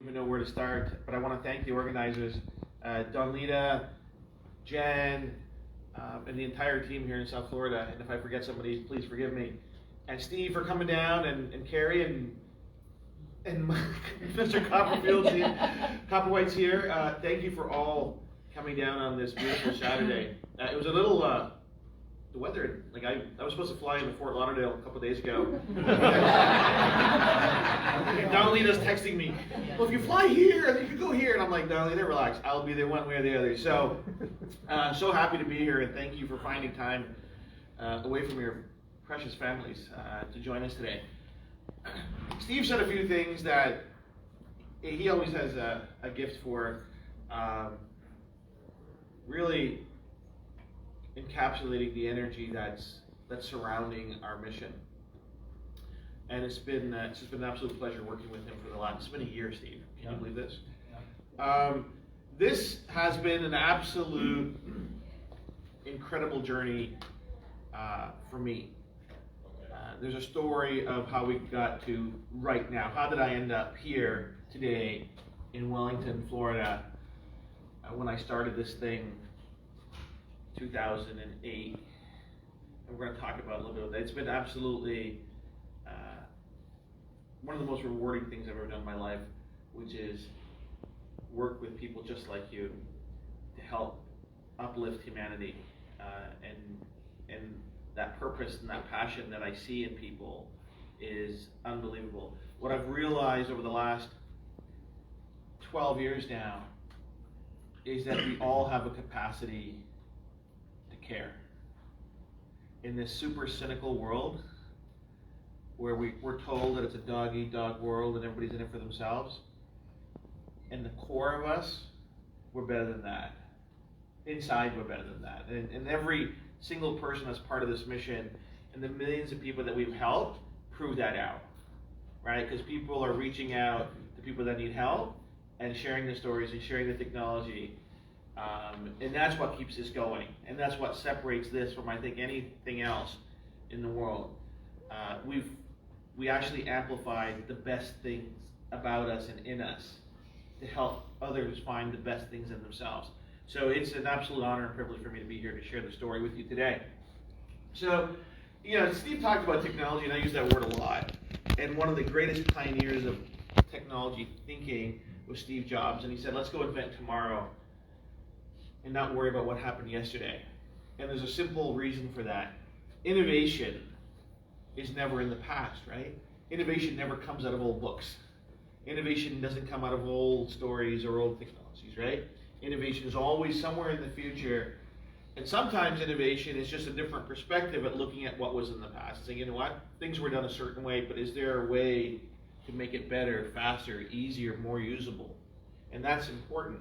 even know where to start, but I want to thank the organizers, Don Lita, Jen, and the entire team here in South Florida. And if I forget somebody, please forgive me. And Steve for coming down, and Carrie and Mr. Copperwhite's here. Thank you for all coming down on this beautiful Saturday. It was a little, the weather, like I was supposed to fly into Fort Lauderdale a couple of days ago. Don Lita's texting me, well, if you fly here, then you can go here. And I'm like, Don Lita, relax. I'll be there one way or the other. So, so happy to be here, and thank you for finding time away from your precious families to join us today. Steve said a few things that he always has a gift for, really encapsulating the energy that's surrounding our mission. And it's been an absolute pleasure working with him for the last, it's been a year, Steve. Can you believe this? This has been an absolute incredible journey for me. There's a story of how we got to right now. How did I end up here today in Wellington, Florida, when I started this thing 2008? And we're going to talk about a little bit of that. It's been absolutely one of the most rewarding things I've ever done in my life, which is work with people just like you to help uplift humanity, and that purpose and that passion that I see in people is unbelievable. What I've realized over the last 12 years now is that we all have a capacity to care. In this super cynical world, where we're told that it's a dog-eat-dog world and everybody's in it for themselves, in the core of us, we're better than that. Inside, we're better than that. And every single person that's part of this mission and the millions of people that we've helped prove that out, right? Because people are reaching out to people that need help and sharing the stories and sharing the technology. And that's what keeps this going. And that's what separates this from, I think, anything else in the world. We actually amplify the best things about us and in us to help others find the best things in themselves. So it's an absolute honor and privilege for me to be here to share the story with you today. So, Steve talked about technology, and I use that word a lot. And one of the greatest pioneers of technology thinking was Steve Jobs. And he said, let's go invent tomorrow and not worry about what happened yesterday. And there's a simple reason for that. Innovation is never in the past, right? Innovation never comes out of old books. Innovation doesn't come out of old stories or old technologies, right? Innovation is always somewhere in the future. And sometimes innovation is just a different perspective at looking at what was in the past. Saying, you know what, things were done a certain way, but is there a way to make it better, faster, easier, more usable? And that's important.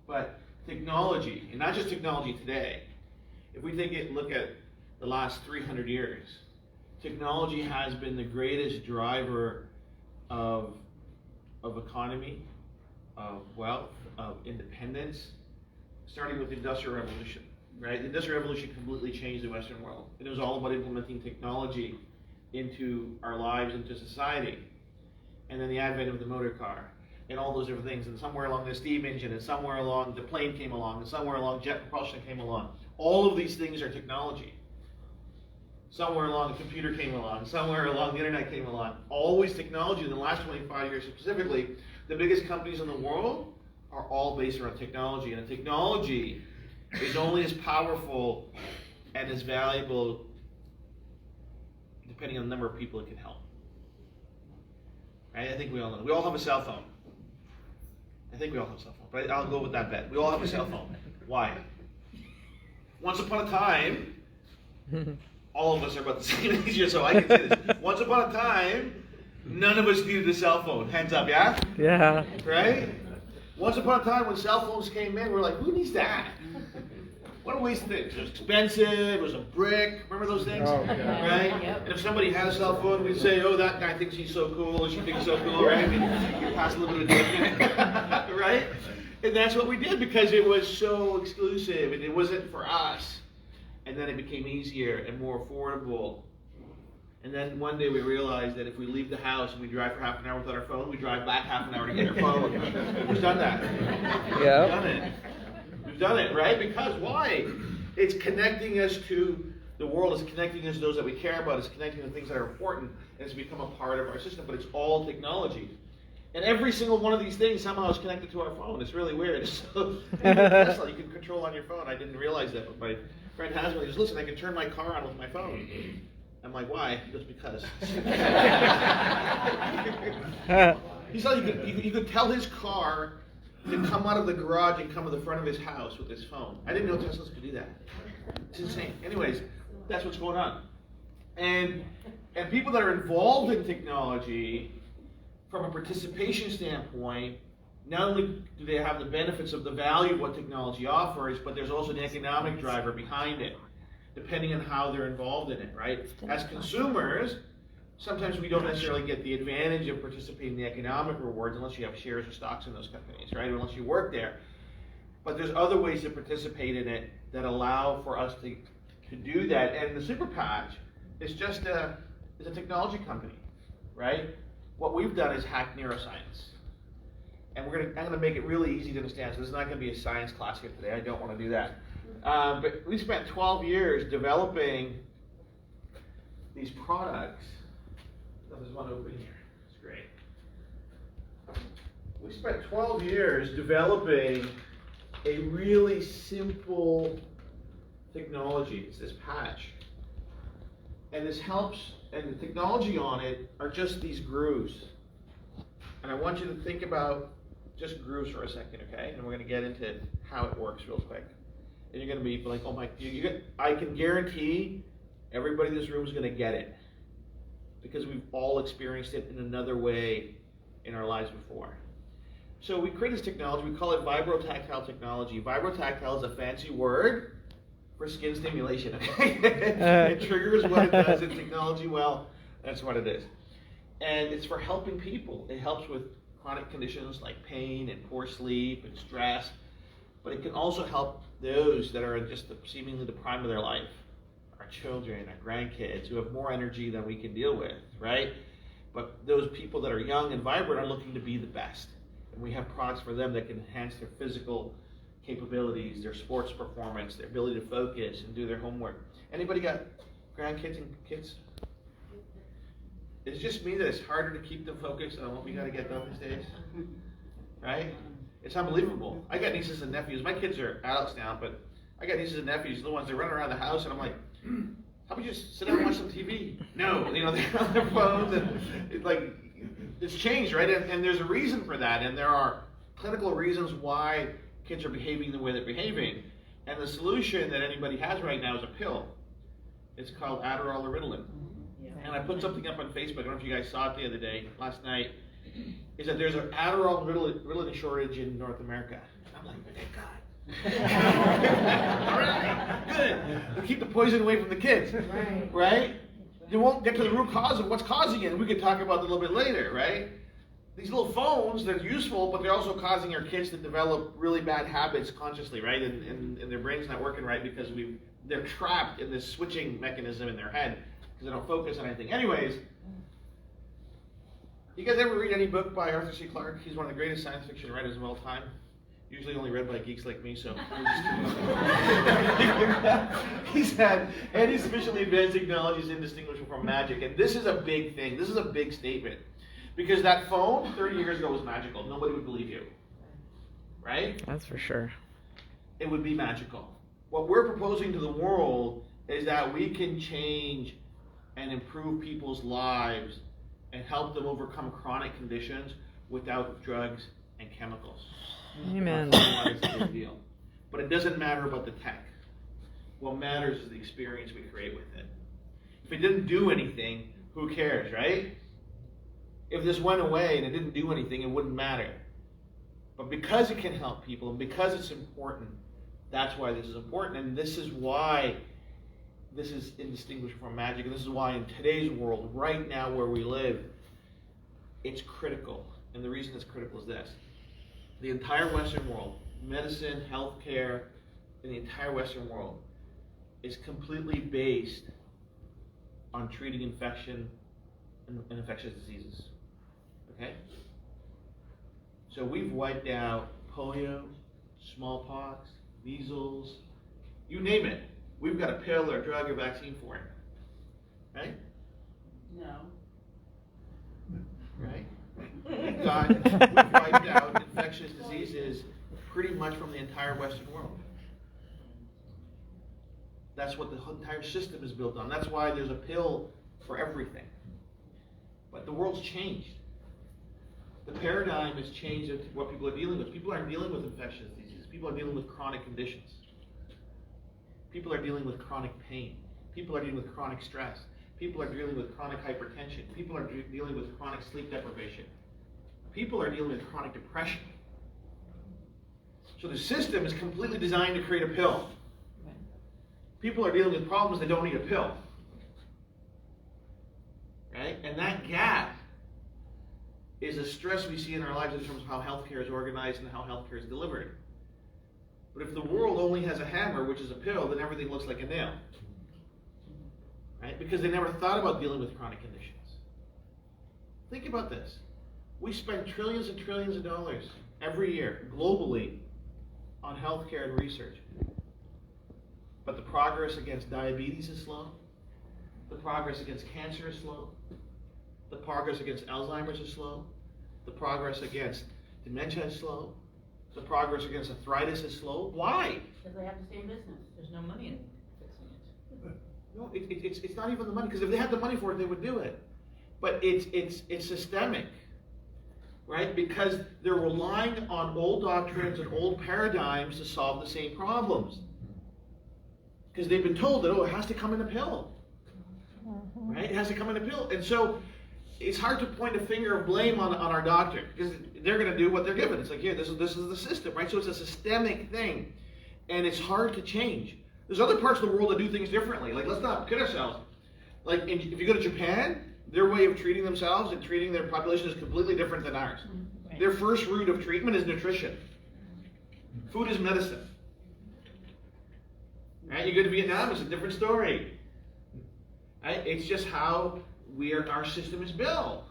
But technology, and not just technology today, if we look at the last 300 years, technology has been the greatest driver of economy, of wealth, of independence, starting with the Industrial Revolution, right? The Industrial Revolution completely changed the Western world. It was all about implementing technology into our lives, into society. And then the advent of the motor car and all those different things. And somewhere along the steam engine, and somewhere along the plane came along, and somewhere along jet propulsion came along. All of these things are technology. Somewhere along the computer came along, somewhere along the internet came along. Always technology. In the last 25 years specifically, the biggest companies in the world are all based around technology. And the technology is only as powerful and as valuable depending on the number of people it can help. Right? I think we all know. We all have a cell phone. I think we all have a cell phone, but I'll go with that bet. We all have a cell phone. Why? Once upon a time, all of us are about the same age here, so I can say this. Once upon a time, none of us needed a cell phone. Hands up, yeah? Yeah. Right? Once upon a time when cell phones came in, we were like, who needs that? What a waste of things. It was expensive, it was a brick. Remember those things? Oh, yeah. Right? Yep. And if somebody had a cell phone, we'd say, oh, that guy thinks he's so cool, or she thinks so cool, right? I mean, you pass a little bit of judgment, right? And that's what we did because it was so exclusive and it wasn't for us. And then it became easier and more affordable. And then one day we realized that if we leave the house and we drive for half an hour without our phone, we drive back half an hour to get our phone. Who's done that? Yeah. We've done it. We've done it, right? Because why? It's connecting us to the world, it's connecting us to those that we care about, it's connecting to things that are important, and it's become a part of our system, but it's all technology. And every single one of these things somehow is connected to our phone. It's really weird. So, even Tesla, you can control on your phone. I didn't realize that, but my friend has one. He goes, listen, I can turn my car on with my phone. I'm like, why? He goes, because. He said you could tell his car to come out of the garage and come to the front of his house with his phone. I didn't know Teslas could do that. It's insane. Anyways, that's what's going on. And people that are involved in technology, from a participation standpoint, not only do they have the benefits of the value of what technology offers, but there's also an economic driver behind it, depending on how they're involved in it, right? As consumers, sometimes we don't necessarily get the advantage of participating in the economic rewards unless you have shares or stocks in those companies, right? Or unless you work there. But there's other ways to participate in it that allow for us to do that. And the Super Patch is just a technology company, right? What we've done is hack neuroscience. And I'm going to make it really easy to understand. So this is not going to be a science class here today. I don't want to do that. But we spent 12 years developing these products. Oh, there's one open here. It's great. We spent 12 years developing a really simple technology. It's this patch. And this helps, and the technology on it are just these grooves. And I want you to think about just grooves for a second, okay? And we're going to get into how it works real quick. And you're going to be like, oh my, I can guarantee everybody in this room is going to get it. Because we've all experienced it in another way in our lives before. So we create this technology, we call it Vibrotactile technology. Vibrotactile is a fancy word for skin stimulation, okay? It triggers what it does in technology, well, that's what it is. And it's for helping people. It helps with chronic conditions like pain and poor sleep and stress, but it can also help those that are in just seemingly the prime of their life. Our children, our grandkids, who have more energy than we can deal with, right? But those people that are young and vibrant are looking to be the best. And we have products for them that can enhance their physical capabilities, their sports performance, their ability to focus and do their homework. Anybody got grandkids and kids? It's just me that it's harder to keep them focused on what we got to get done these days, right? It's unbelievable. I got nieces and nephews. My kids are adults now, but I got nieces and nephews, the ones that run around the house, and I'm like, how about you just sit down and watch some TV? No, they're on their phones, and it's like, it's changed, right? And there's a reason for that, and there are clinical reasons why kids are behaving the way they're behaving. And the solution that anybody has right now is a pill. It's called Adderall or Ritalin. And I put something up on Facebook, I don't know if you guys saw it the other day, last night, is that there's an Adderall Ritalin shortage in North America. I'm like, thank God. All right, good. We'll keep the poison away from the kids, right? You won't get to the root cause of what's causing it, and we could talk about it a little bit later, right? These little phones, they're useful, but they're also causing our kids to develop really bad habits consciously, right? And their brain's not working right because they're trapped in this switching mechanism in their head because they don't focus on anything. Anyways, you guys ever read any book by Arthur C. Clarke? He's one of the greatest science fiction writers of all time. Usually only read by geeks like me, so. He's had any sufficiently advanced technology is indistinguishable from magic, and this is a big thing. This is a big statement. Because that phone 30 years ago was magical. Nobody would believe you. Right? That's for sure. It would be magical. What we're proposing to the world is that we can change and improve people's lives and help them overcome chronic conditions without drugs and chemicals. Amen. That's a big deal. But it doesn't matter about the tech. What matters is the experience we create with it. If it didn't do anything, who cares, right? If this went away and it didn't do anything, it wouldn't matter. But because it can help people and because it's important, that's why this is important. And this is why this is indistinguishable from magic. And this is why in today's world, right now where we live, it's critical. And the reason it's critical is this. The entire Western world, medicine, healthcare, in the entire Western world, is completely based on treating infection and infectious diseases. Okay? So we've wiped out polio, smallpox, measles, you name it. We've got a pill or a drug or vaccine for it. Right? No. Right? We've wiped out infectious diseases pretty much from the entire Western world. That's what the entire system is built on. That's why there's a pill for everything. But the world's changed. The paradigm has changed of what people are dealing with. People aren't dealing with infectious diseases. People are dealing with chronic conditions. People are dealing with chronic pain. People are dealing with chronic stress. People are dealing with chronic hypertension. People are dealing with chronic sleep deprivation. People are dealing with chronic depression. So the system is completely designed to create a pill. People are dealing with problems that don't need a pill. Right? And that gap is a stress we see in our lives in terms of how healthcare is organized and how healthcare is delivered. But if the world only has a hammer, which is a pill, then everything looks like a nail. Right? Because they never thought about dealing with chronic conditions. Think about this. We spend trillions and trillions of dollars every year, globally, on healthcare and research. But the progress against diabetes is slow. The progress against cancer is slow. The progress against Alzheimer's is slow. The progress against dementia is slow. The progress against arthritis is slow. Why? Because they have the same business. There's no money in fixing it. No, it's not even the money, because if they had the money for it, they would do it. But it's systemic, right? Because they're relying on old doctrines and old paradigms to solve the same problems. Because they've been told that, it has to come in a pill, right? It has to come in a pill. And so it's hard to point a finger of blame on our doctor, because they're going to do what they're given. It's like, here, this is the system, right? So it's a systemic thing, and it's hard to change. There's other parts of the world that do things differently. Like, let's not kid ourselves. Like, if you go to Japan, their way of treating themselves and treating their population is completely different than ours. Right. Their first route of treatment is nutrition. Food is medicine. Right? You go to Vietnam, it's a different story. Right? It's just how our system is built.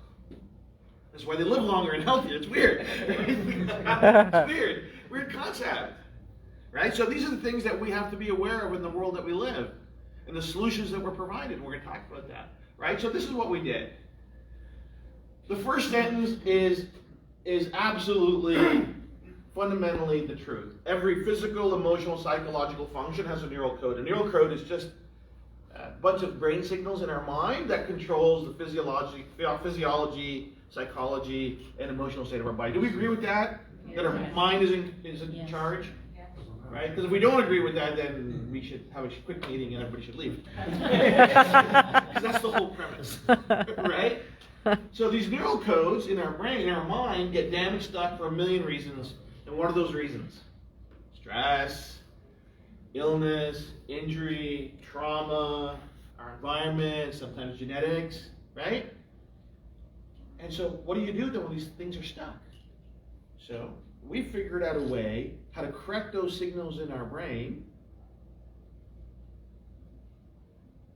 That's why they live longer and healthier. It's weird. It's weird. Weird concept. Right? So these are the things that we have to be aware of in the world that we live, and the solutions that we're provided. We're going to talk about that. Right? So this is what we did. The first sentence is absolutely, fundamentally the truth. Every physical, emotional, psychological function has a neural code. A neural code is just a bunch of brain signals in our mind that controls the physiology, psychology, and emotional state of our body. Do we agree with that? That our mind is in charge? Right? Because if we don't agree with that, then we should have a quick meeting and everybody should leave. Because that's the whole premise. Right? So these neural codes in our brain, in our mind, get damaged, stuck for a million reasons. And what are those reasons? Stress, illness, injury, trauma, our environment, sometimes genetics, right? And so what do you do then when these things are stuck? So we figured out a way how to correct those signals in our brain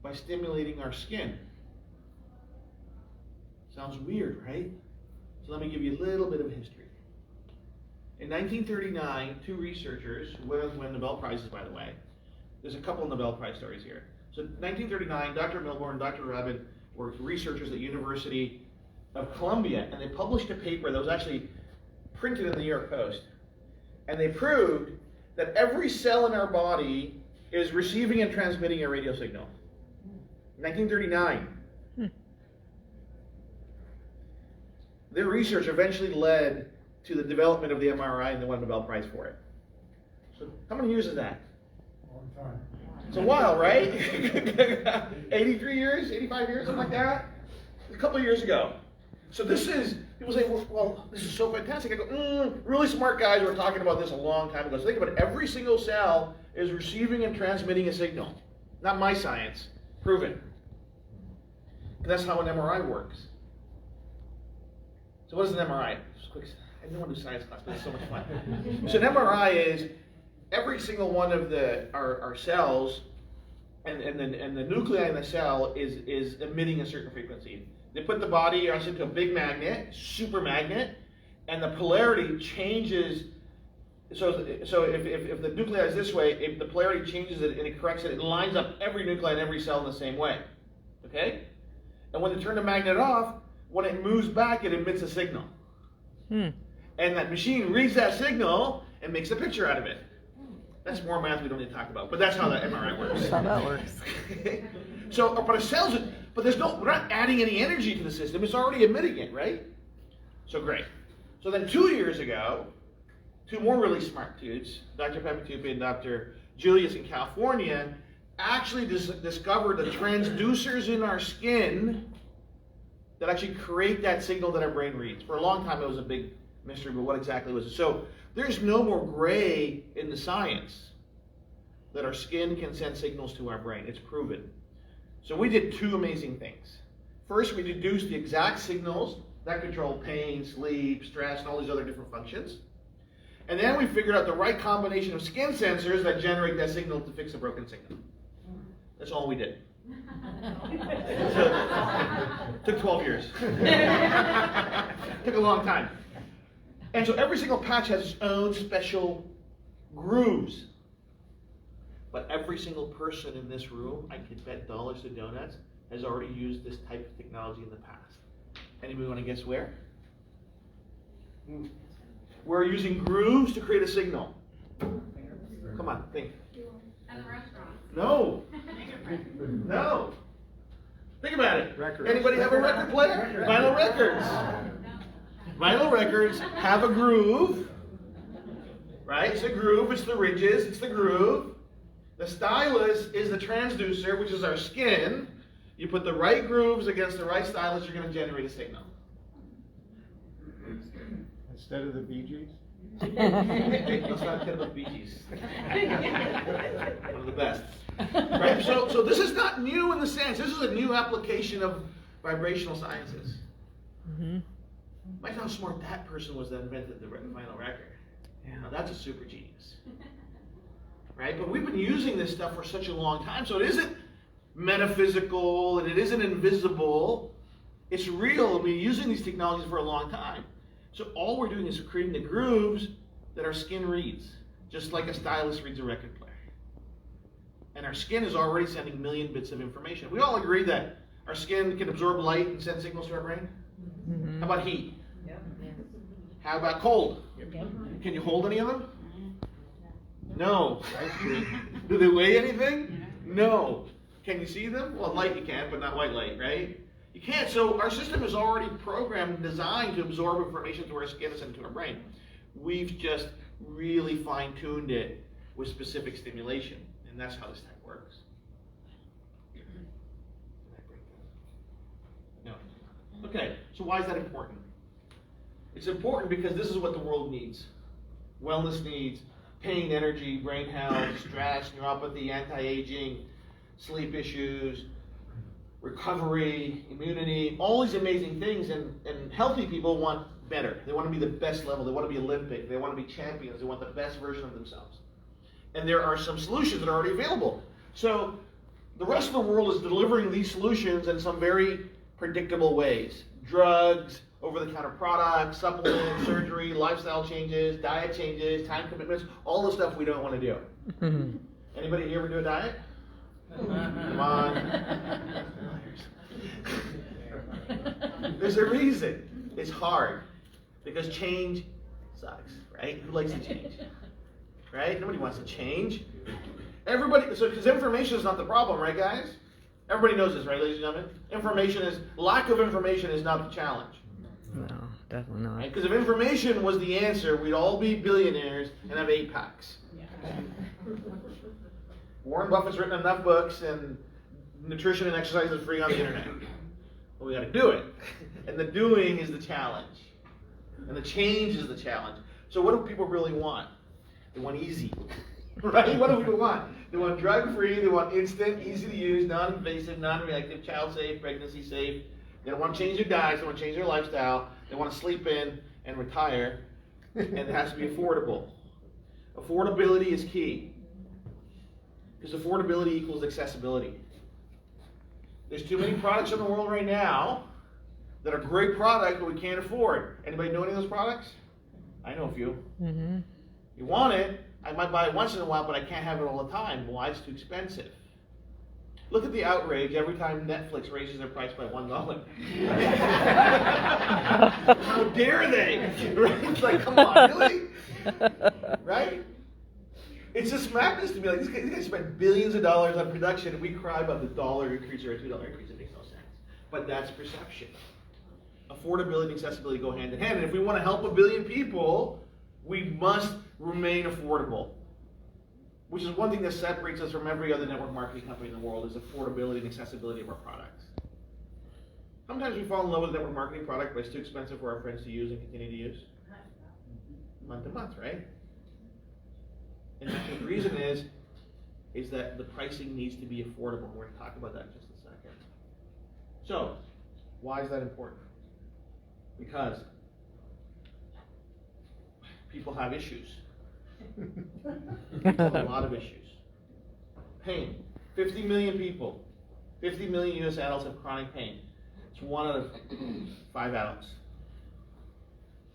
by stimulating our skin. Sounds weird, right? So let me give you a little bit of history. In 1939, two researchers, who won Nobel Prizes, by the way. There's a couple of Nobel Prize stories here. So 1939, Dr. Milborn and Dr. Rabin were researchers at the University of Columbia, and they published a paper that was actually printed in the New York Post. And they proved that every cell in our body is receiving and transmitting a radio signal. 1939. Their research eventually led to the development of the MRI, and they won a Nobel Prize for it. So how many years is that? Long time. It's a while, right? 83 years, 85 years, something like that? A couple of years ago. So this is, people say, well, this is so fantastic. I go, really smart guys were talking about this a long time ago. So think about it. Every single cell is receiving and transmitting a signal. Not my science. Proven. That's how an MRI works. So what is an MRI? Just quick, I didn't want to do science class, but it's so much fun. So an MRI is every single one of our cells and the nuclei in the cell is emitting a certain frequency. They put the body into a big magnet, super magnet, and the polarity changes. So if the nuclei is this way, if the polarity changes it and it corrects it, it lines up every nuclei in every cell in the same way. Okay? And when they turn the magnet off, when it moves back, it emits a signal. And that machine reads that signal and makes a picture out of it. That's more math we don't need to talk about, but that's how that MRI works. That's how that works. So, but it sells it, but we're not adding any energy to the system. It's already emitting it, right? So great. So then 2 years ago, two more really smart dudes, Dr. Pepitupi and Dr. Julius in California, actually discovered the transducers in our skin that actually create that signal that our brain reads. For a long time, it was a big mystery, but what exactly was it? So there's no more gray in the science that our skin can send signals to our brain. It's proven. So we did two amazing things. First, we deduced the exact signals that control pain, sleep, stress, and all these other different functions. And then we figured out the right combination of skin sensors that generate that signal to fix a broken signal. That's all we did. Took 12 years. Took a long time. And so every single patch has its own special grooves. But every single person in this room, I could bet dollars to donuts, has already used this type of technology in the past. Anybody want to guess where? We're using grooves to create a signal. Come on, think. At the restaurant. No. No. Think about it. Records. Anybody have a record player? Vinyl records. Vinyl records have a groove. Right? It's a groove. It's the ridges. It's the groove. The stylus is the transducer, which is our skin. You put the right grooves against the right stylus, you're going to generate a signal. Instead of the Bee Gees? Let's not kid about Bee Gees. One of the best. Right? So this is not new in the sense. This is a new application of vibrational sciences. Imagine how smart that person was that invented the vinyl record. Yeah. Now that's a super genius. Right? But we've been using this stuff for such a long time, so it isn't metaphysical and it isn't invisible. It's real, and we've been using these technologies for a long time. So all we're doing is creating the grooves that our skin reads, just like a stylus reads a record player. And our skin is already sending 1 million bits of information. We all agree that our skin can absorb light and send signals to our brain? How about heat? How about cold? Can you hold any of them? No. Do they weigh anything? No. Can you see them? Well, light you can, but not white light, right? You can't. So our system is already programmed and designed to absorb information through our skin and send it to our brain. We've just really fine-tuned it with specific stimulation, and that's how this tech works. No. Okay, so why is that important? It's important because this is what the world needs. Wellness needs pain, energy, brain health, stress, neuropathy, anti-aging, sleep issues, recovery, immunity, all these amazing things, and healthy people want better. They want to be the best level. They want to be Olympic. They want to be champions. They want the best version of themselves. And there are some solutions that are already available. So the rest of the world is delivering these solutions in some very predictable ways. Drugs, over-the-counter products, supplements, surgery, lifestyle changes, diet changes, time commitments, all the stuff we don't want to do. Anybody here ever do a diet? Come on. There's a reason. It's hard. Because change sucks, right? Who likes to change? Right? Nobody wants to change. Everybody, so because information is not the problem, right, guys? Everybody knows this, right, ladies and gentlemen? Lack of information is not the challenge. No, definitely not. Because if information was the answer, we'd all be billionaires and have 8-packs. Warren Buffett's written enough books, and nutrition and exercise is free on the internet. But we got to do it. And the doing is the challenge. And the change is the challenge. So what do people really want? They want easy. Right? What do people want? They want drug-free, they want instant, easy to use, non-invasive, non-reactive, child-safe, pregnancy-safe. They don't want to change their diets, they want to change their lifestyle. They want to sleep in and retire. And it has to be affordable. Affordability is key. Because affordability equals accessibility. There's too many products in the world right now that are great products but we can't afford. Anybody know any of those products? I know a few. Mm-hmm. You want it, I might buy it once in a while, but I can't have it all the time. Why? It's too expensive. Look at the outrage every time Netflix raises their price by $1. How dare they? Right? It's like, come on, really? Right? It's just madness to me. Like, these guys spend billions of dollars on production, and we cry about the $1 increase or a $2 increase. It makes no sense. But that's perception. Affordability and accessibility go hand in hand. And if we want to help 1 billion people, we must remain affordable. Which is one thing that separates us from every other network marketing company in the world, is affordability and accessibility of our products. Sometimes we fall in love with a network marketing product, but it's too expensive for our friends to use and continue to use. Month to month, right? And the reason is that the pricing needs to be affordable. We're going to talk about that in just a second. So, why is that important? Because people have issues. People have a lot of issues. Pain. 50 million people. 50 million US adults have chronic pain. It's 1 out of 5 adults.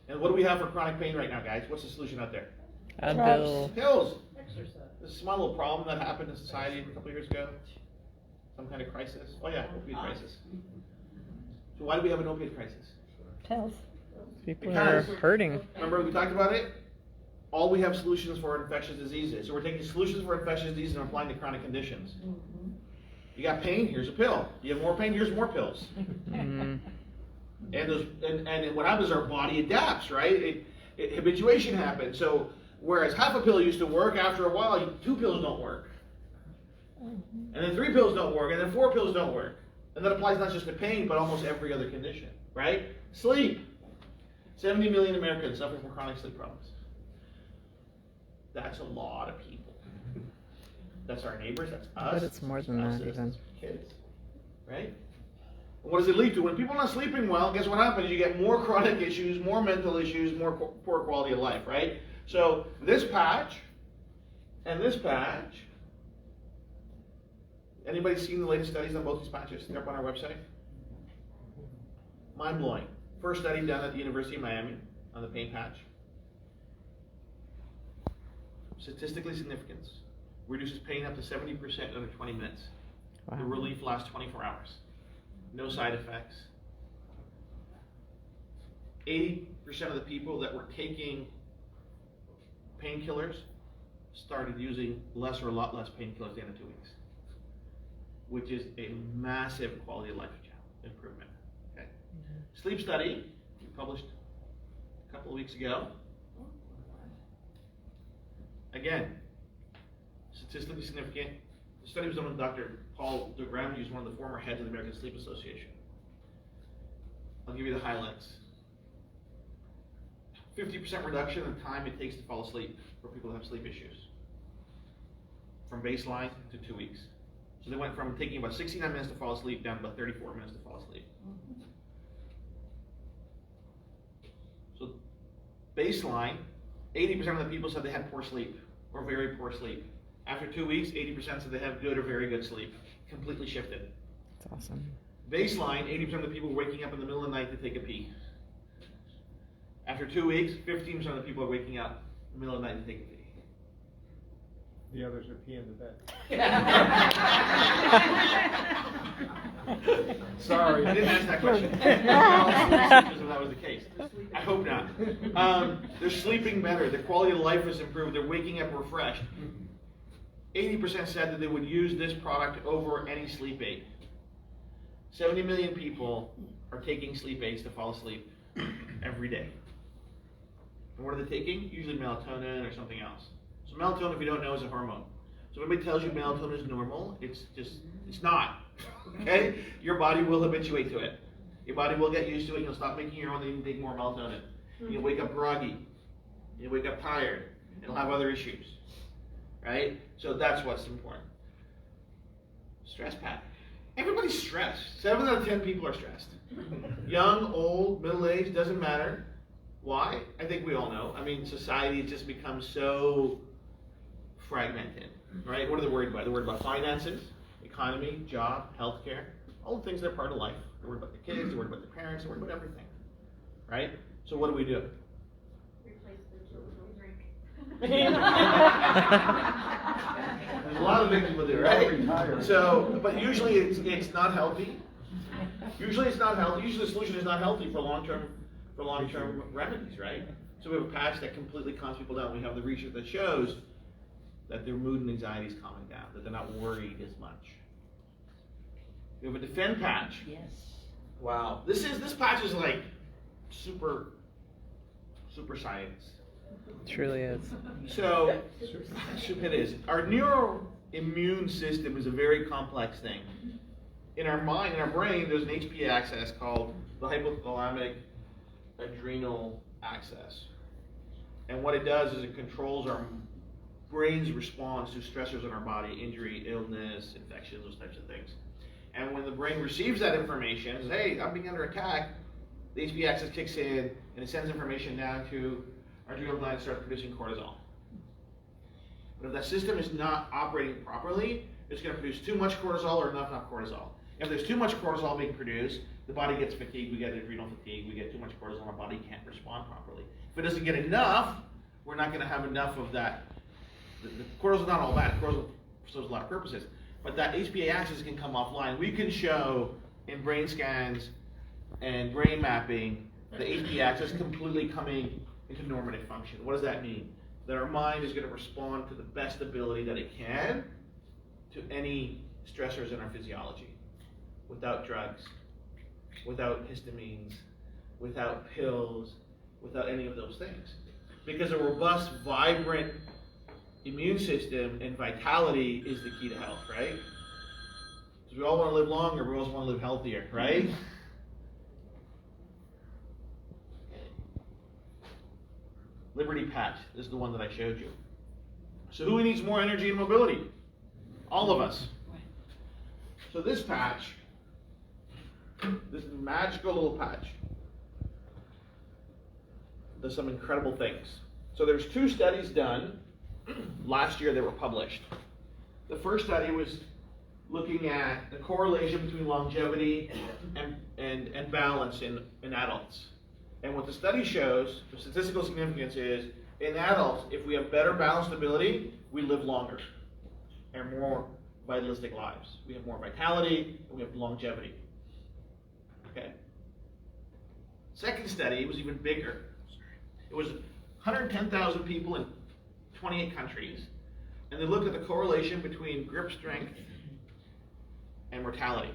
And what do we have for chronic pain right now, guys? What's the solution out there? Advil. Pills. Exercise. This is a small little problem that happened in society a couple of years ago. Some kind of crisis. Oh yeah, opioid crisis. So why do we have an opioid crisis? Pills. People Because- are hurting. Remember we talked about it? All we have solutions for infectious diseases. So we're taking solutions for infectious diseases and applying to chronic conditions. You got pain, here's a pill. You have more pain, here's more pills. Mm. And what happens is our body adapts, right? Habituation happens. So whereas half a pill used to work, after a while 2 pills don't work. And then 3 pills don't work, and then 4 pills don't work. And that applies not just to pain, but almost every other condition, right? Sleep. 70 million Americans suffer from chronic sleep problems. That's a lot of people. That's our neighbors, that's us. But it's more than that, spouses, even. kids, right? And what does it lead to? When people are not sleeping well, guess what happens? You get more chronic issues, more mental issues, more poor quality of life, right? So this patch and this patch. Anybody seen the latest studies on both these patches? They're up on our website. Mind blowing. First study done at the University of Miami on the pain patch. Statistically significant. Reduces pain up to 70% under 20 minutes. Wow. The relief lasts 24 hours. No side effects. 80% of the people that were taking painkillers started using less or a lot less painkillers at the end of 2 weeks, which is a massive quality of life improvement. Okay. Sleep study we published a couple of weeks ago. Again, statistically significant. The study was done with Dr. Paul DeGram, who's one of the former heads of the American Sleep Association. I'll give you the highlights. 50% reduction in the time it takes to fall asleep for people who have sleep issues, from baseline to 2 weeks. So they went from taking about 69 minutes to fall asleep down to about 34 minutes to fall asleep. So baseline, 80% of the people said they had poor sleep or very poor sleep. After 2 weeks, 80% said they have good or very good sleep. Completely shifted. That's awesome. Baseline, 80% of the people waking up in the middle of the night to take a pee. After 2 weeks, 15% of the people are waking up in the middle of the night to take a pee. The others are peeing the bed. Sorry, I didn't ask that question. If that was the case. I hope not. They're sleeping better. The quality of life is improved. They're waking up refreshed. 80% said that they would use this product over any sleep aid. 70 million people are taking sleep aids to fall asleep every day. And what are they taking? Usually melatonin or something else. So melatonin, if you don't know, is a hormone. So if anybody tells you melatonin is normal, it's not. Okay? Your body will habituate to it. Your body will get used to it. You'll stop making your own and take more melatonin. You'll wake up groggy. You'll wake up tired. It'll have other issues. Right? So that's what's important. Stress pattern. Everybody's stressed. 7 out of 10 people are stressed. Young, old, middle-aged, doesn't matter. Why? I think we all know. I mean, society has just become so fragmented, right? What are they worried about? They're worried about finances, economy, job, healthcare, all the things that are part of life. They're worried about the kids, they're worried about the parents, they're worried about everything, right? So what do? Replace the children drink. There's a lot of things people do, right? So, but usually it's not healthy. Usually it's not healthy. Usually the solution is not healthy for long-term remedies, right? So we have a patch that completely calms people down. We have the research that shows that their mood and anxiety is calming down, that they're not worried as much. We have a defend patch. Yes. Wow. This patch is like super science. It truly is. So, it is. Our neuroimmune system is a very complex thing. In our mind, in our brain, there's an HPA axis called the hypothalamic adrenal axis. And what it does is it controls our brain's response to stressors in our body, injury, illness, infections, those types of things. And when the brain receives that information, says, hey, I'm being under attack, the HPA axis kicks in and it sends information down to our adrenal gland and starts producing cortisol. But if that system is not operating properly, it's going to produce too much cortisol or not enough cortisol. If there's too much cortisol being produced, the body gets fatigued, we get adrenal fatigue, we get too much cortisol, our body can't respond properly. If it doesn't get enough, we're not going to have enough of that. The cortisol is not all bad, cortisol serves a lot of purposes, but that HPA axis can come offline. We can show in brain scans and brain mapping the HPA axis completely coming into normative function. What does that mean? That our mind is going to respond to the best ability that it can to any stressors in our physiology, without drugs, without histamines, without pills, without any of those things. Because a robust, vibrant immune system and vitality is the key to health, right? Because we all want to live longer, we also want to live healthier, right? Liberty patch, this is the one that I showed you. So who needs more energy and mobility? All of us. So this patch, this magical little patch, does some incredible things. So there's 2 studies done last year that were published. The first study was looking at the correlation between longevity and balance in adults. And what the study shows, the statistical significance is, in adults, if we have better balanced ability, we live longer and more vitalistic lives. We have more vitality and we have longevity. Okay. Second study was even bigger. It was 110,000 people in 28 countries, and they looked at the correlation between grip strength and mortality.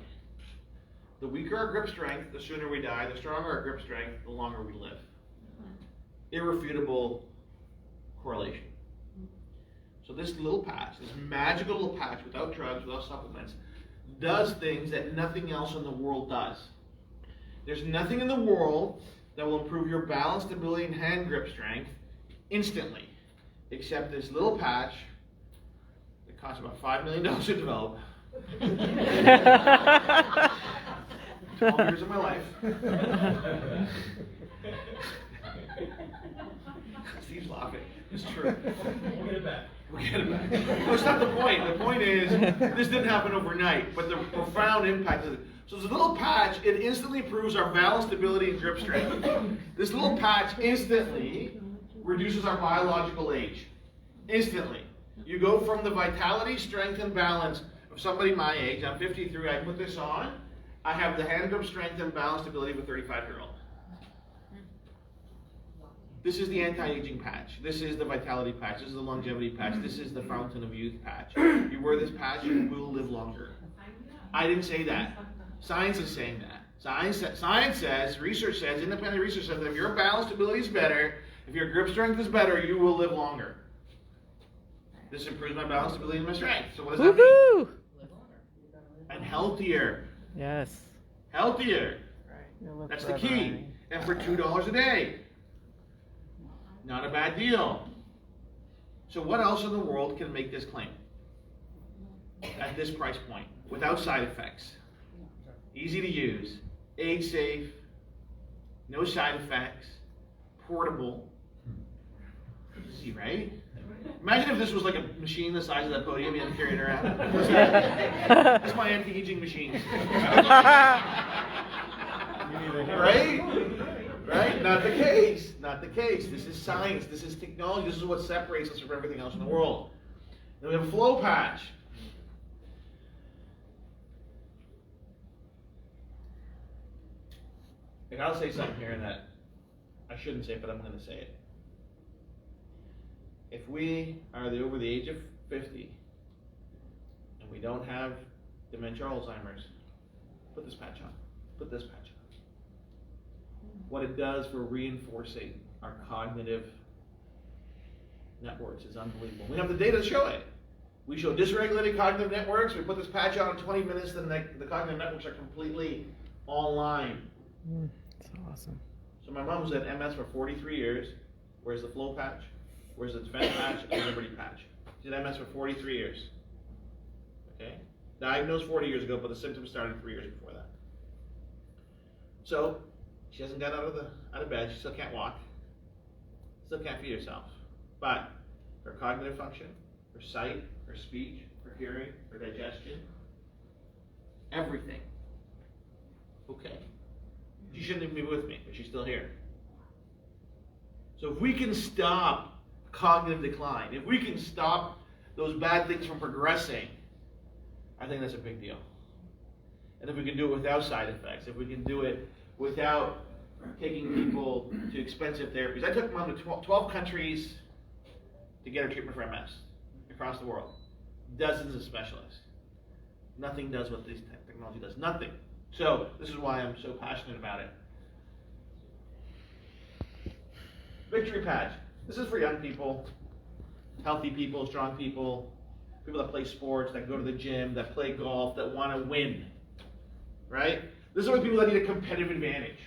The weaker our grip strength, the sooner we die. The stronger our grip strength, the longer we live. Irrefutable correlation. So this little patch, this magical little patch, without drugs, without supplements, does things that nothing else in the world does. There's nothing in the world that will improve your balance, stability, and hand grip strength instantly, except this little patch that costs about $5 million to develop. 12 years of my life. Steve's laughing. It's true. We'll get it back. We'll get it back. No, it's not the point. The point is, this didn't happen overnight, but the profound impact of it. So this little patch, it instantly improves our balance, stability, and grip strength. This little patch instantly reduces our biological age. Instantly. You go from the vitality, strength, and balance of somebody my age. I'm 53. I put this on. I have the hand grip strength and balance ability of a 35-year-old. This is the anti-aging patch. This is the vitality patch. This is the longevity patch. This is the fountain of youth patch. You wear this patch, you will live longer. I didn't say that. Science is saying that. Science says, research says, independent research says that if your balance ability is better, if your grip strength is better, you will live longer. This improves my balance ability and my strength. So what does that mean? Woohoo! I'm healthier. Yes. Healthier. You'll live That's the forever, key. Ronnie. And for $2 a day. Not a bad deal. So what else in the world can make this claim? At this price point, without side effects. Easy to use, age safe, no side effects, portable. Easy, right? Imagine if this was like a machine the size of that podium you had to carry it around. That's my anti-aging machine. Right? Right? Not the case. Not the case. This is science. This is technology. This is what separates us from everything else in the world. Then we have a flow patch. I gotta say something here that I shouldn't say, but I'm gonna say it. If we are over the age of 50 and we don't have dementia or Alzheimer's, put this patch on. Put this patch on. What it does for reinforcing our cognitive networks is unbelievable. We have the data to show it. We show dysregulated cognitive networks. We put this patch on in 20 minutes, then the cognitive networks are completely online. That's awesome. So my mom was at MS for 43 years. Where's the flow patch? Where's the defense patch and the liberty patch? She's at MS for 43 years. Okay? Diagnosed 40 years ago, but the symptoms started 3 years before that. So she hasn't got out of bed. She still can't walk. Still can't feed herself. But her cognitive function, her sight, her speech, her hearing, her digestion, everything. Okay. She shouldn't even be with me, but she's still here. So if we can stop cognitive decline, if we can stop those bad things from progressing, I think that's a big deal. And if we can do it without side effects, if we can do it without taking people to expensive therapies. I took Mom to 12 countries to get her treatment for MS across the world. Dozens of specialists. Nothing does what this technology does. Nothing. So this is why I'm so passionate about it. Victory patch. This is for young people, healthy people, strong people, people that play sports, that go to the gym, that play golf, that want to win. Right? This is what people that need a competitive advantage.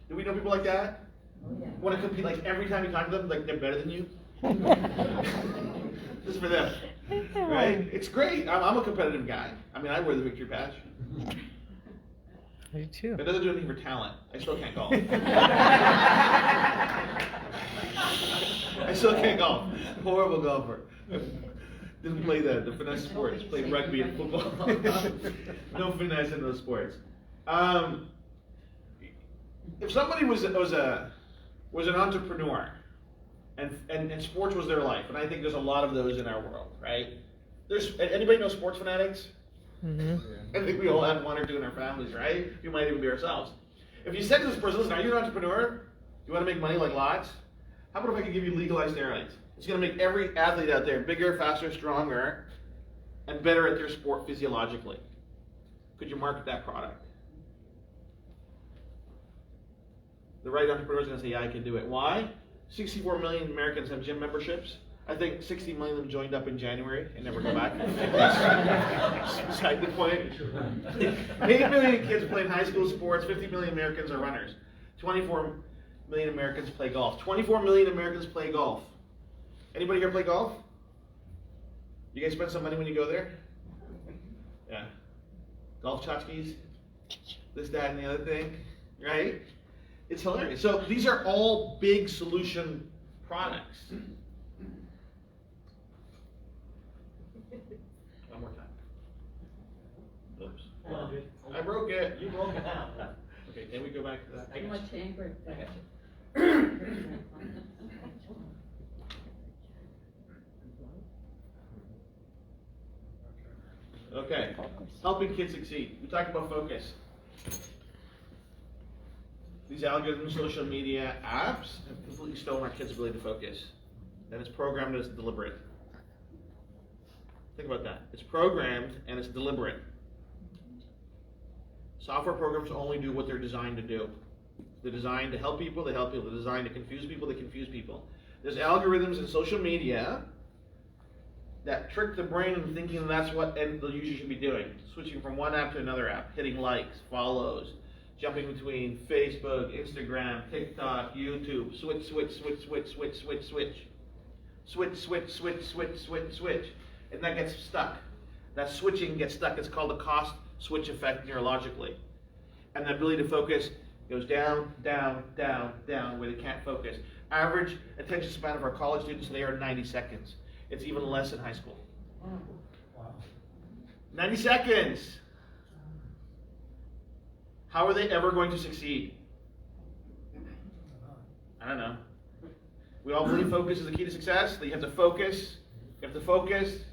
Do we know people like that? Oh, yeah. Want to compete, like every time you talk to them, like they're better than you? This is for them. Right? It's great. I'm a competitive guy. I mean, I wear the victory patch. I do too. It doesn't do anything for talent. I still can't golf. I still can't golf. Horrible golfer. Didn't play the finesse sports. Played rugby and football. No finesse in those sports. If somebody was an entrepreneur and sports was their life, and I think there's a lot of those in our world, right? Anybody know sports fanatics? Mm-hmm. I think we all have one or two in our families, right? We might even be ourselves. If you said to this person, listen, are you an entrepreneur? You want to make money like lots? How about if I could give you legalized steroids? It's going to make every athlete out there bigger, faster, stronger, and better at their sport physiologically. Could you market that product? The right entrepreneur is going to say, yeah, I can do it. Why? 64 million Americans have gym memberships. I think 60 million of them joined up in January and never go back. Beside the point. 8 million kids play high school sports. 50 million Americans are runners. 24 million Americans play golf. 24 million Americans play golf. Anybody here play golf? You guys spend some money when you go there? Yeah. Golf tchotchkes, this, that, and the other thing, right? It's hilarious. So these are all big solution products. One more time. Oops. I broke it. You broke it now. Okay, can we go back to that? Too much anger. Okay, helping kids succeed. We talked about focus. These algorithms, social media, apps have completely stolen our kids' ability to focus. And it's programmed and it's deliberate. Think about that. It's programmed and it's deliberate. Software programs only do what they're designed to do. They're designed to help people, they help people. They're designed to confuse people, they confuse people. There's algorithms in social media that trick the brain into thinking that's what the user should be doing. Switching from one app to another app, hitting likes, follows, jumping between Facebook, Instagram, TikTok, YouTube, switch. And that gets stuck. That switching gets stuck. It's called the cost switch effect neurologically. And the ability to focus goes down, where they can't focus. Average attention span of our college students today are 90 seconds. It's even less in high school. Wow. 90 seconds. How are they ever going to succeed? I don't know. We all believe focus is the key to success. That you have to focus. You have to focus.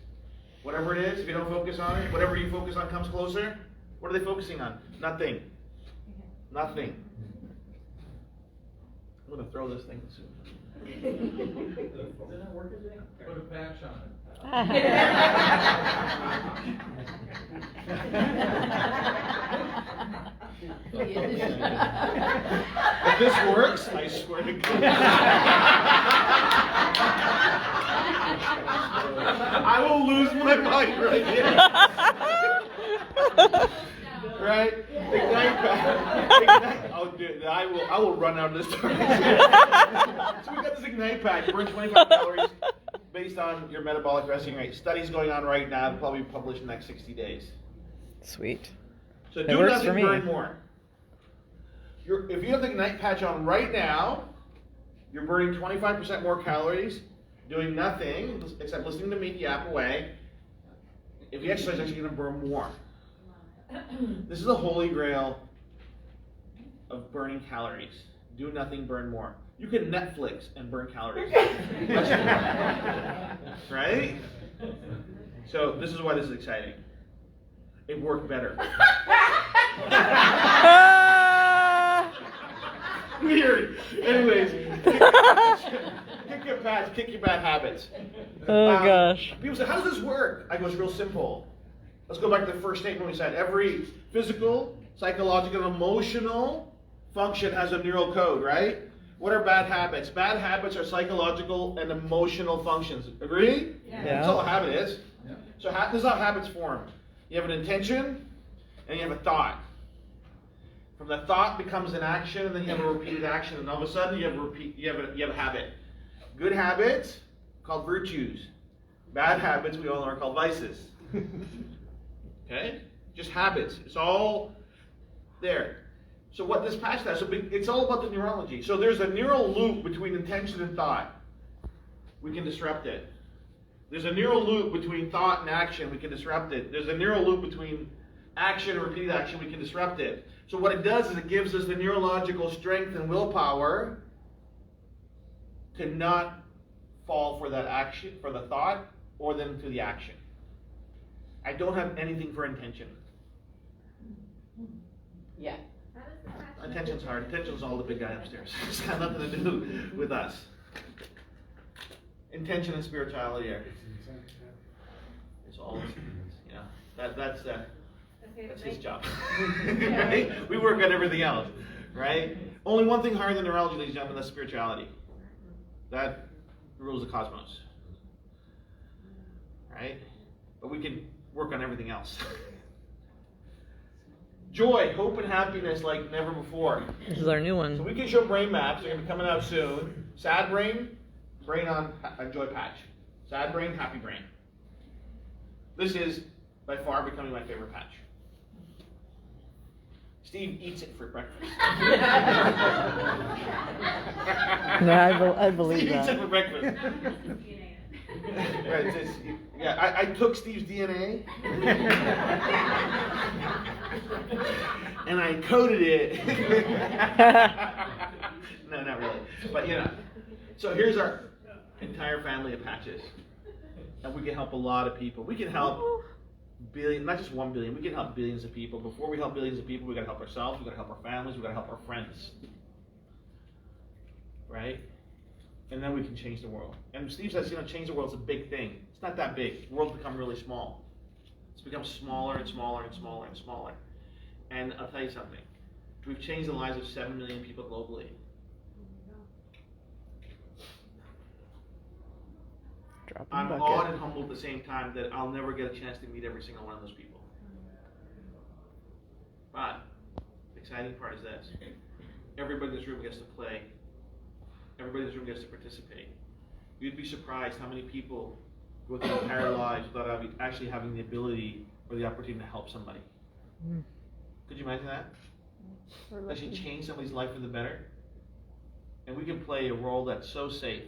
Whatever it is, if you don't focus on it, whatever you focus on comes closer. What are they focusing on? Nothing. Nothing. I'm going to throw this thing soon. Did that work today? Put a patch on it. If this works, I swear to God, I will lose my mind right here. Right? Ignite pack. I'll do it. I will run out of this target. So we got this Ignite pack. Burn 25 calories based on your metabolic resting rate. Studies going on right now, probably published in the next 60 days. Sweet. So It do works nothing, for me. burn more. If you have the Ignite patch on right now, you're burning 25% more calories, doing nothing except listening to me yap away. If you exercise, you're actually going to burn more. This is the holy grail of burning calories. Do nothing, burn more. You can Netflix and burn calories. Right? So this is why this is exciting. It worked better. Weird. Anyways, kick your patch, kick your bad habits. Oh gosh. People say, how does this work? I go, it's real simple. Let's go back to the first statement we said. Every physical, psychological, and emotional function has a neural code, right? What are bad habits? Bad habits are psychological and emotional functions. Agree? Yeah. That's all a habit is. Yeah. So this is how habits form. You have an intention, and you have a thought. From the thought becomes an action, and then you have a repeated action, and all of a sudden you have a habit. Good habits called virtues. Bad habits we all know are called vices. Okay? Just habits. It's all there. So what this patch does, so it's all about the neurology. So there's a neural loop between intention and thought. We can disrupt it. There's a neural loop between thought and action. We can disrupt it. There's a neural loop between action and repeated action. We can disrupt it. So what it does is it gives us the neurological strength and willpower to not fall for that action, for the thought, or then to the action. I don't have anything for intention. Yeah. How does the patch? Intention's hard. Intention's all the big guy upstairs. It's got nothing to do with us. Intention and spirituality are. It's all, you know, that's his job. Right? We work on everything else, right? Only one thing higher than neurology, ladies and gentlemen, that's spirituality. That rules the cosmos. Right? But we can work on everything else. Joy, hope, and happiness like never before. This is our new So one. we can show brain maps. They're going to be coming out soon. Sad brain, brain on a joy patch. Sad brain, happy brain. This is by far becoming my favorite patch. Steve eats it for breakfast. Yeah, I believe Steve eats it that. for breakfast. Right, I took Steve's DNA and I coded it. No, not really. But you know. So here's our entire family of patches. And we can help a lot of people. We can help billions, not just 1 billion, we can help billions of people. Before we help billions of people, we gotta help ourselves, we gotta help our families, we gotta help our friends. Right? And then we can change the world. And Steve says, change the world's a big thing. It's not that big. The world's become really small. It's become smaller and smaller and smaller and smaller. And I'll tell you something. We've changed the lives of 7 million people globally. Drop I'm in awed bucket. and humbled at the same time that I'll never get a chance to meet every single one of those people. But the exciting part is this. Everybody in this room gets to play. Everybody in this room gets to participate. You'd be surprised how many people go through their entire lives without actually having the ability or the opportunity to help somebody. Mm. Could you imagine that? Actually change somebody's life for the better? And we can play a role that's so safe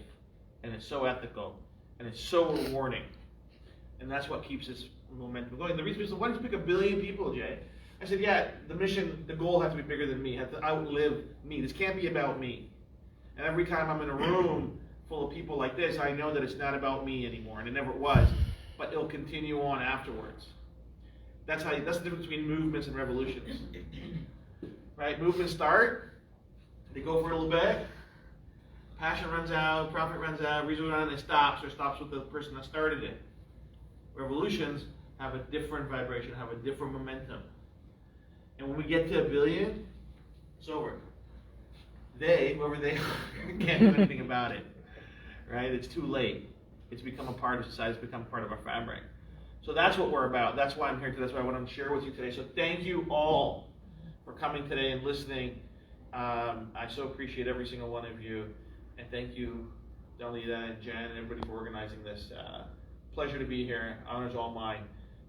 and it's so ethical And it's so rewarding. And that's what keeps this momentum going. The reason people say, why don't you pick 1 billion people, Jay? I said, yeah, the mission, the goal has to be bigger than me, has to outlive me. This can't be about me. And every time I'm in a room full of people like this, I know that it's not about me anymore, and it never was. But it'll continue on afterwards. That's the difference between movements and revolutions. Right? Movements start, they go for a little bit, passion runs out, profit runs out, reason runs out, and it stops, or stops with the person that started it. Revolutions have a different vibration, have a different momentum. And when we get to 1 billion, it's over. They, whoever they are, can't do anything about it. Right? It's too late. It's become a part of society, it's become part of our fabric. So that's what we're about. That's why I'm here today. That's why I want to share with you today. So thank you all for coming today and listening. I so appreciate every single one of you. And thank you, Dalida and Jen and everybody for organizing this. Pleasure to be here. Honor's all mine.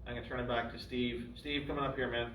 I'm going to turn it back to Steve. Steve, coming up here, man.